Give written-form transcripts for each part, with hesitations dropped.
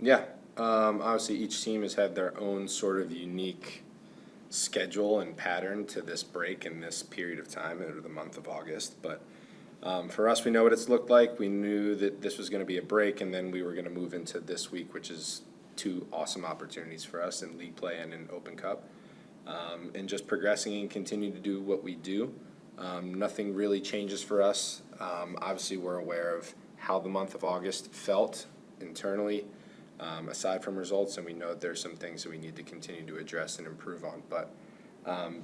Yeah, obviously each team has had their own sort of unique schedule and pattern to this break in this period of time, or the month of August. But for us, we know what it's looked like. We knew that this was going to be a break, and then we were going to move into this week, which is two awesome opportunities for us in league play and in Open Cup. And just progressing and continue to do what we do. Nothing really changes for us. Obviously, we're aware of how the month of August felt internally, aside from results, and we know that there's some things that we need to continue to address and improve on. But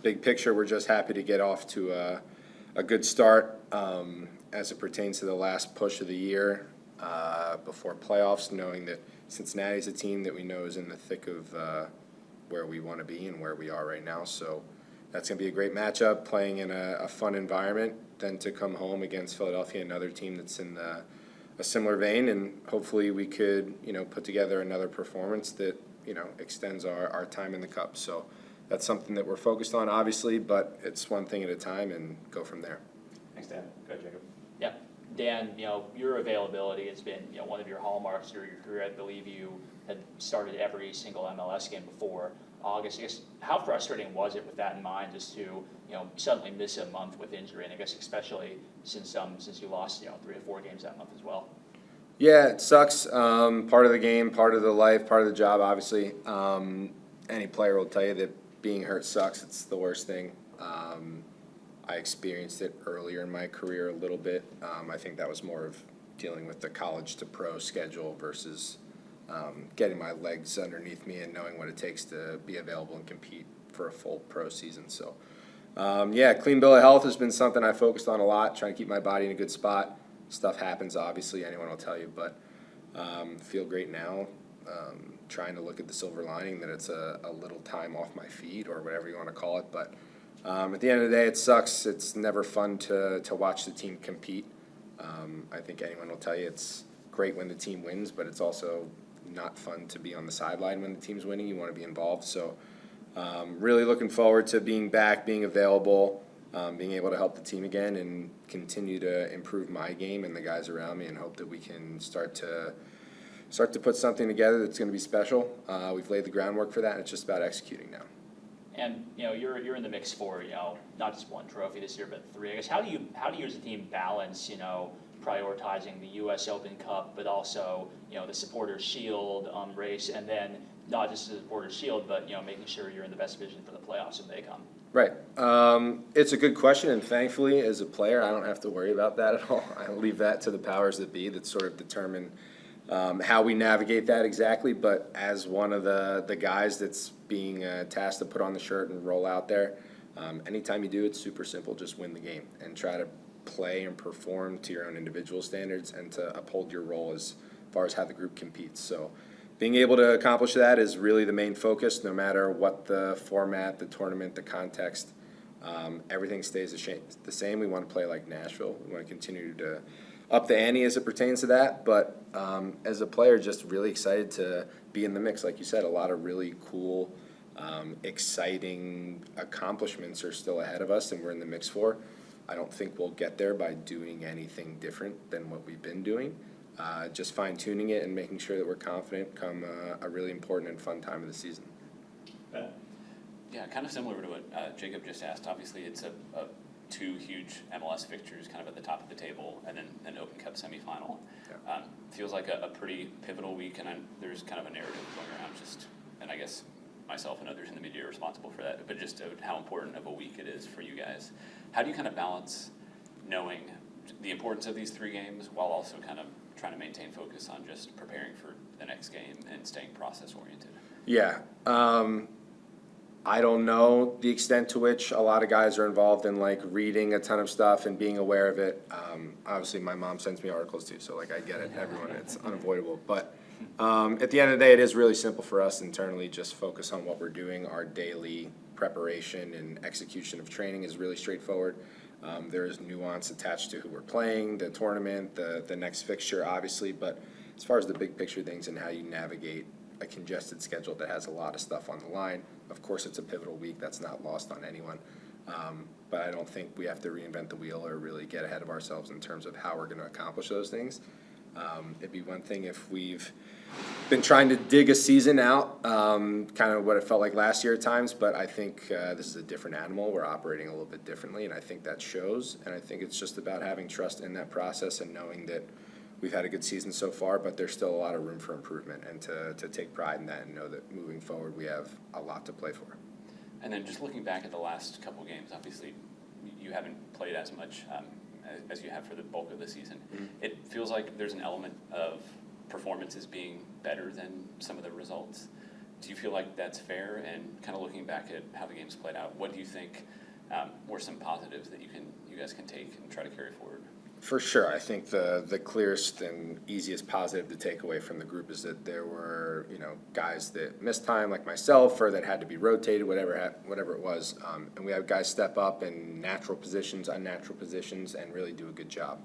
big picture, we're just happy to get off to a good start as it pertains to the last push of the year before playoffs, knowing that Cincinnati's a team that we know is in the thick of where we want to be and where we are right now. So that's going to be a great matchup, playing in a fun environment, then to come home against Philadelphia, another team that's in a similar vein, and hopefully we could, put together another performance that, extends our time in the Cup. So that's something that we're focused on, obviously, but it's one thing at a time and go from there. Thanks, Dan. Go ahead, Jacob. Yeah, Dan, your availability has been, one of your hallmarks through your career. I believe you had started every single MLS game before August. I guess, how frustrating was it with that in mind, just to, suddenly miss a month with injury, and I guess especially since you lost, 3 or 4 games that month as well? Yeah, it sucks. Part of the game, part of the life, part of the job, obviously. Any player will tell you that being hurt sucks. It's the worst thing. I experienced it earlier in my career a little bit. I think that was more of dealing with the college to pro schedule versus getting my legs underneath me and knowing what it takes to be available and compete for a full pro season. So, clean bill of health has been something I focused on a lot, trying to keep my body in a good spot. Stuff happens, obviously, anyone will tell you, but feel great now. Trying to look at the silver lining that it's a little time off my feet or whatever you want to call it. But at the end of the day, it sucks. It's never fun to watch the team compete. I think anyone will tell you it's great when the team wins, but it's also not fun to be on the sideline when the team's winning. You want to be involved. So really looking forward to being back, being available, being able to help the team again and continue to improve my game and the guys around me, and hope that we can start to put something together that's going to be special. We've laid the groundwork for that, and it's just about executing now. And you're in the mix for not just one trophy this year, but 3. I guess how do you as a team balance prioritizing the U.S. Open Cup, but also the Supporters Shield race, and then not just the Supporters Shield, but making sure you're in the best position for the playoffs when they come? Right. It's a good question, and thankfully, as a player, I don't have to worry about that at all. I leave that to the powers that be that sort of determine how we navigate that exactly. But as one of the guys that's being tasked to put on the shirt and roll out there, anytime you do, it's super simple. Just win the game and try to play and perform to your own individual standards and to uphold your role as far as how the group competes. So being able to accomplish that is really the main focus, no matter what the format, the tournament, the context. Everything stays the same. We want to play like Nashville. We want to continue to up the ante as it pertains to that. But as a player, just really excited to be in the mix. Like you said, a lot of really cool, exciting accomplishments are still ahead of us, and we're in the mix for. I don't think we'll get there by doing anything different than what we've been doing. Just fine-tuning it and making sure that we're confident come a really important and fun time of the season. Ben? Yeah, kind of similar to what Jacob just asked. Obviously, it's a 2 huge MLS fixtures kind of at the top of the table, and then an Open Cup semifinal. Yeah. Feels like a pretty pivotal week, and there's kind of a narrative going around and I guess myself and others in the media are responsible for that, but just how important of a week it is for you guys. How do you kind of balance knowing the importance of these 3 games while also kind of trying to maintain focus on just preparing for the next game and staying process-oriented? Yeah. I don't know the extent to which a lot of guys are involved in reading a ton of stuff and being aware of it. Obviously, my mom sends me articles too, so I get it. Everyone, it's unavoidable. But at the end of the day, it is really simple for us internally. Just focus on what we're doing. Our daily preparation and execution of training is really straightforward. There is nuance attached to who we're playing, the tournament, the next fixture, obviously. But as far as the big picture things and how you navigate a congested schedule that has a lot of stuff on the line, of course it's a pivotal week. That's not lost on anyone. But I don't think we have to reinvent the wheel or really get ahead of ourselves in terms of how we're going to accomplish those things. It'd be one thing if we've been trying to dig a season out, kind of what it felt like last year at times, but I think this is a different animal. We're operating a little bit differently, and I think that shows. And I think it's just about having trust in that process and knowing that we've had a good season so far, but there's still a lot of room for improvement, and to take pride in that and know that moving forward we have a lot to play for. And then just looking back at the last couple games, obviously you haven't played as much as you have for the bulk of the season. Mm-hmm. It feels like there's an element of performances being better than some of the results. Do you feel like that's fair? And kind of looking back at how the games played out, what do you think were some positives that you guys can take and try to carry forward? For sure, I think the clearest and easiest positive to take away from the group is that there were, guys that missed time like myself, or that had to be rotated, whatever it was, and we have guys step up in natural positions, unnatural positions, and really do a good job.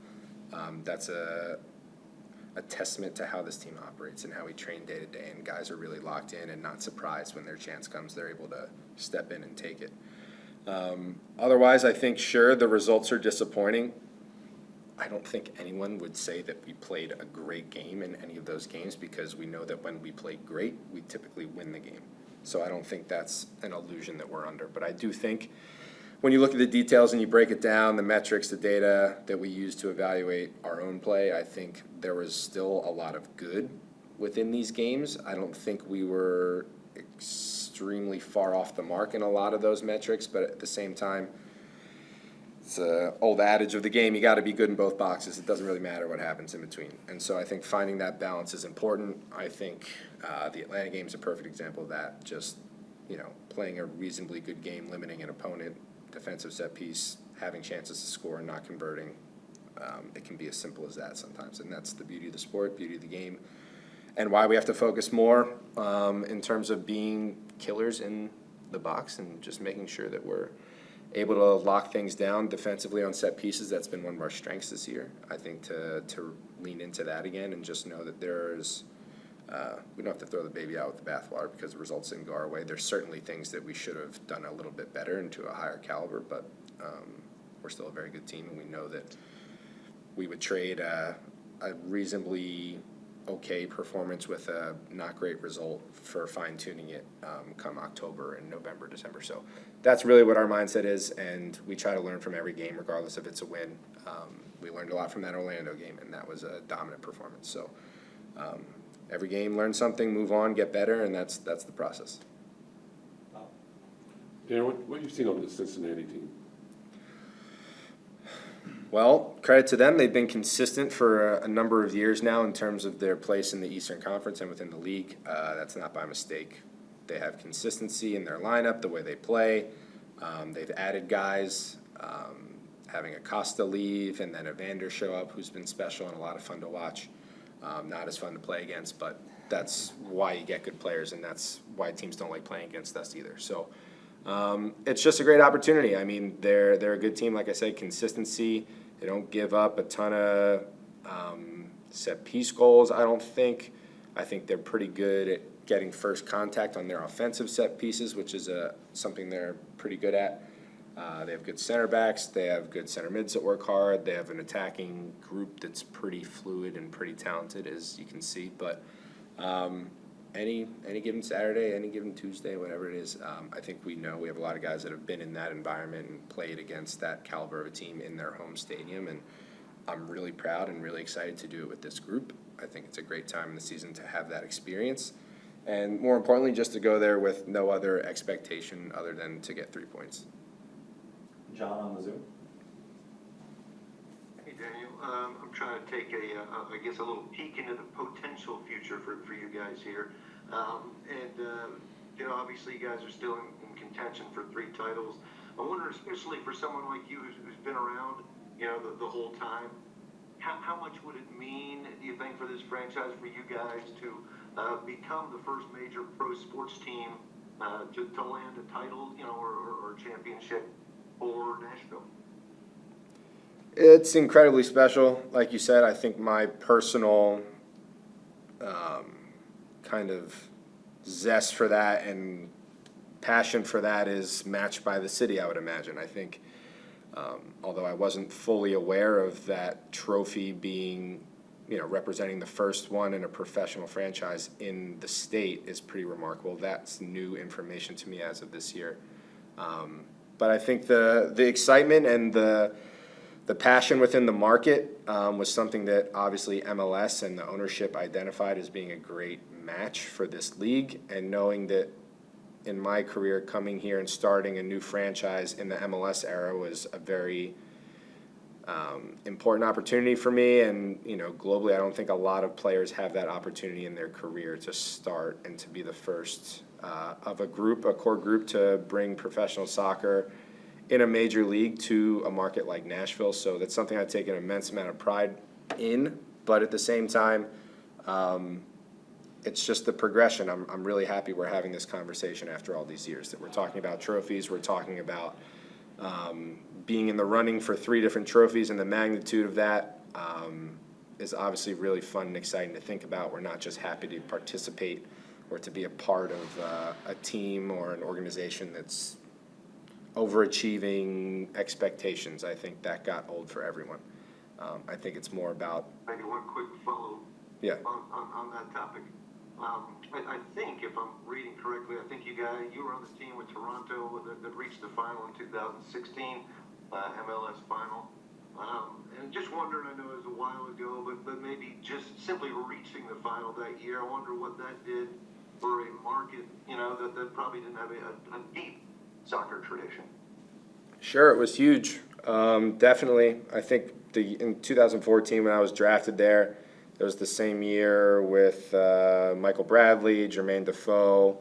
That's a testament to how this team operates and how we train day to day, and guys are really locked in and not surprised when their chance comes. They're able to step in and take it. Otherwise, I think, sure, the results are disappointing. I don't think anyone would say that we played a great game in any of those games, because we know that when we play great, we typically win the game. So I don't think that's an illusion that we're under. But I do think when you look at the details and you break it down, the metrics, the data that we use to evaluate our own play, I think there was still a lot of good within these games. I don't think we were extremely far off the mark in a lot of those metrics, but at the same time, it's an old adage of the game, you got to be good in both boxes. It doesn't really matter what happens in between. And so I think finding that balance is important. I think the Atlanta game is a perfect example of that. Just, playing a reasonably good game, limiting an opponent, defensive set piece, having chances to score and not converting. It can be as simple as that sometimes. And that's the beauty of the sport, beauty of the game, and why we have to focus more in terms of being killers in the box and just making sure that we're able to lock things down defensively on set pieces. That's been one of our strengths this year. I think to lean into that again and just know that there's we don't have to throw the baby out with the bathwater because the results didn't go our way. There's certainly things that we should have done a little bit better and to a higher caliber, but we're still a very good team, and we know that we would trade a reasonably okay performance with a not great result for fine-tuning it come October and November, December. So that's really what our mindset is, and we try to learn from every game regardless if it's a win. We learned a lot from that Orlando game, and that was a dominant performance. So every game, learn something, move on, get better, and that's the process. Dan, what you've seen on the Cincinnati team? Well, credit to them. They've been consistent for a number of years now in terms of their place in the Eastern Conference and within the league. That's not by mistake. They have consistency in their lineup, the way they play. They've added guys, having Acosta leave and then Evander show up, who's been special and a lot of fun to watch. Not as fun to play against, but that's why you get good players, and that's why teams don't like playing against us either. So it's just a great opportunity. I mean, they're a good team, like I said, consistency. They don't give up a ton of set piece goals, I don't think. I think they're pretty good at getting first contact on their offensive set pieces, which is something they're pretty good at. They have good center backs. They have good center mids that work hard. They have an attacking group that's pretty fluid and pretty talented, as you can see. But any given Saturday, any given Tuesday, whatever it is, I think we know we have a lot of guys that have been in that environment and played against that caliber of a team in their home stadium, and I'm really proud and really excited to do it with this group. I think it's a great time in the season to have that experience, and more importantly, just to go there with no other expectation other than to get 3 points. John on the Zoom. Hey Daniel, I'm trying to take a little peek into the potential future for you guys here. Obviously you guys are still in contention for 3 titles. I wonder, especially for someone like you who's been around, the whole time, how much would it mean, do you think, for this franchise, for you guys to become the first major pro sports team to land a title, or a championship for Nashville? It's incredibly special. Like you said, I think my personal kind of zest for that and passion for that is matched by the city, I would imagine. I think, although I wasn't fully aware of that trophy being representing the first one in a professional franchise in the state is pretty remarkable. That's new information to me as of this year. But I think the excitement and the passion within the market was something that obviously MLS and the ownership identified as being a great match for this league, and knowing that in my career coming here and starting a new franchise in the MLS era was a very important opportunity for me. And globally, I don't think a lot of players have that opportunity in their career to start and to be the first of a core group to bring professional soccer in a major league to a market like Nashville. So that's something I take an immense amount of pride in. But at the same time, it's just the progression. I'm really happy we're having this conversation after all these years, that we're talking about trophies, we're talking about being in the running for 3 different trophies, and the magnitude of that is obviously really fun and exciting to think about. We're not just happy to participate or to be a part of a team or an organization that's overachieving expectations. I think that got old for everyone. I think it's more about... Maybe one quick follow on that topic. I think, if I'm reading correctly, I think you were on the team with Toronto that reached the final in 2016, MLS final. And just wondering, I know it was a while ago, but maybe just simply reaching the final that year, I wonder what that did for a market, that probably didn't have a deep soccer tradition. Sure, it was huge. Definitely. I think in 2014 when I was drafted there, it was the same year with Michael Bradley, Jermaine Defoe,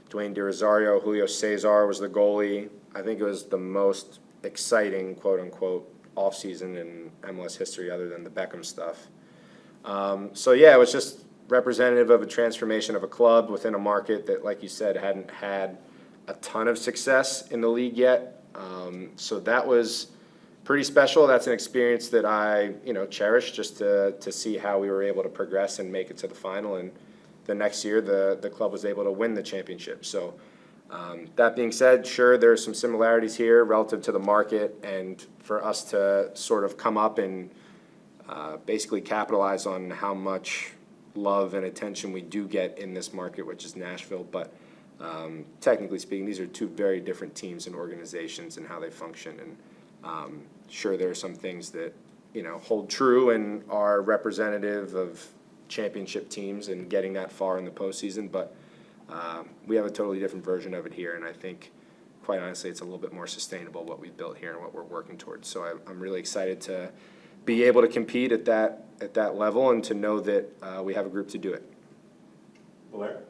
Dwayne De Rosario, Julio Cesar was the goalie. I think it was the most exciting, quote-unquote, offseason in MLS history other than the Beckham stuff. It was just representative of a transformation of a club within a market that, like you said, hadn't had a ton of success in the league yet. So that was pretty special. That's an experience that I, cherish, just to see how we were able to progress and make it to the final. And the next year, the club was able to win the championship. So that being said, sure, there are some similarities here relative to the market, and for us to sort of come up and basically capitalize on how much love and attention we do get in this market, which is Nashville. But technically speaking, these are 2 very different teams and organizations and how they function. And sure, there are some things that hold true and are representative of championship teams and getting that far in the postseason, but we have a totally different version of it here, and I think, quite honestly, it's a little bit more sustainable what we've built here and what we're working towards. So I'm really excited to be able to compete at that level, and to know that we have a group to do it. Blair?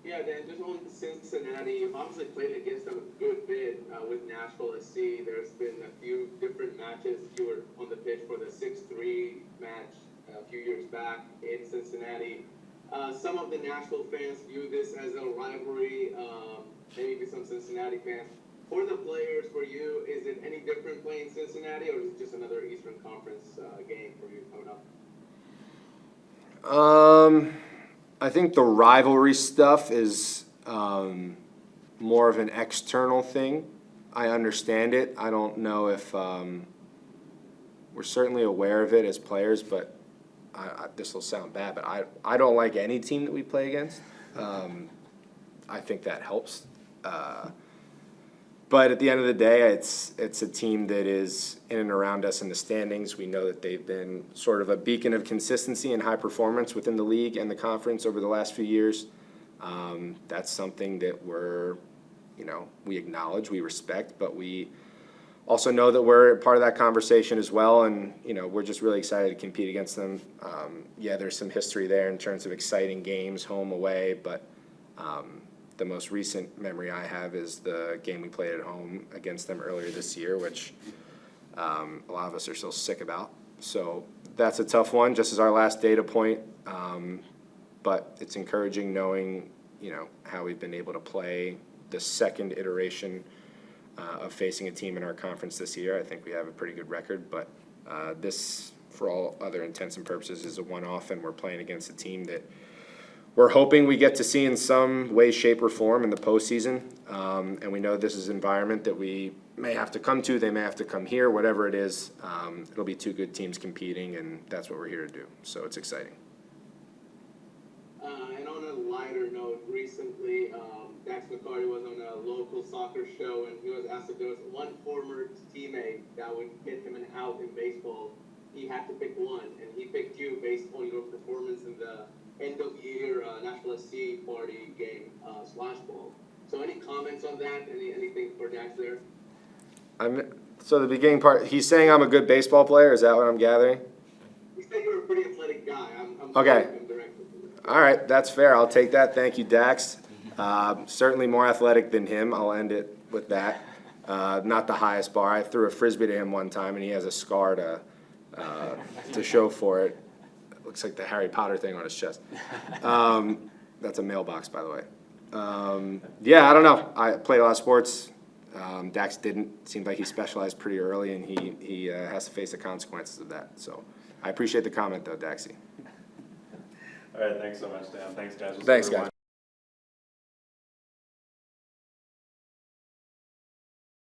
Yeah, Dan, just on Cincinnati, you've obviously played against them a good bit with Nashville SC. There's been a few different matches. You were on the pitch for the 6-3 match a few years back in Cincinnati. Some of the Nashville fans view this as a rivalry, maybe some Cincinnati fans. For the players, for you, is it any different playing Cincinnati, or is it just another Eastern Conference game for you coming up? I think the rivalry stuff is more of an external thing. I understand it. I don't know if we're certainly aware of it as players, but this will sound bad, but I don't like any team that we play against. I think that helps. But at the end of the day, it's a team that is in and around us in the standings. We know that they've been sort of a beacon of consistency and high performance within the league and the conference over the last few years. That's something that we acknowledge, we respect, but we also know that we're part of that conversation as well, and we're just really excited to compete against them. There's some history there in terms of exciting games, home, away, but the most recent memory I have is the game we played at home against them earlier this year, which a lot of us are still sick about. So that's a tough one, just as our last data point. But it's encouraging knowing, how we've been able to play the second iteration of facing a team in our conference this year. I think we have a pretty good record, but this, for all other intents and purposes, is a one-off, and we're playing against a team that we're hoping we get to see in some way, shape, or form in the postseason. And we know this is an environment that we may have to come to, they may have to come here, whatever it is. It'll be two good teams competing, and that's what we're here to do, so it's exciting. And on a lighter note, recently, Dax McCarty was on a local soccer show, and he was asked if there was one former teammate that would get him an out in baseball. He had to pick one, and he picked you based on your performance in the end of year Nashville SC party game, slash ball. So any comments on that? Anything for Dax there? So the beginning part, he's saying I'm a good baseball player, is that what I'm gathering? He said you're a pretty athletic guy. I'm Okay. quoting him directly. All right, that's fair, I'll take that, thank you, Dax. Certainly more athletic than him, I'll end it with that. Not the highest bar, I threw a Frisbee to him one time, and he has a scar to show for it. It looks like the Harry Potter thing on his chest. That's a mailbox, by the way. Yeah, I don't know, I played a lot of sports. Dax didn't, seemed like he specialized pretty early, and he has to face the consequences of that, so. I appreciate the comment though, Daxie. All right, thanks so much, Dan. Thanks, guys. We'll see Thanks, everyone. guys.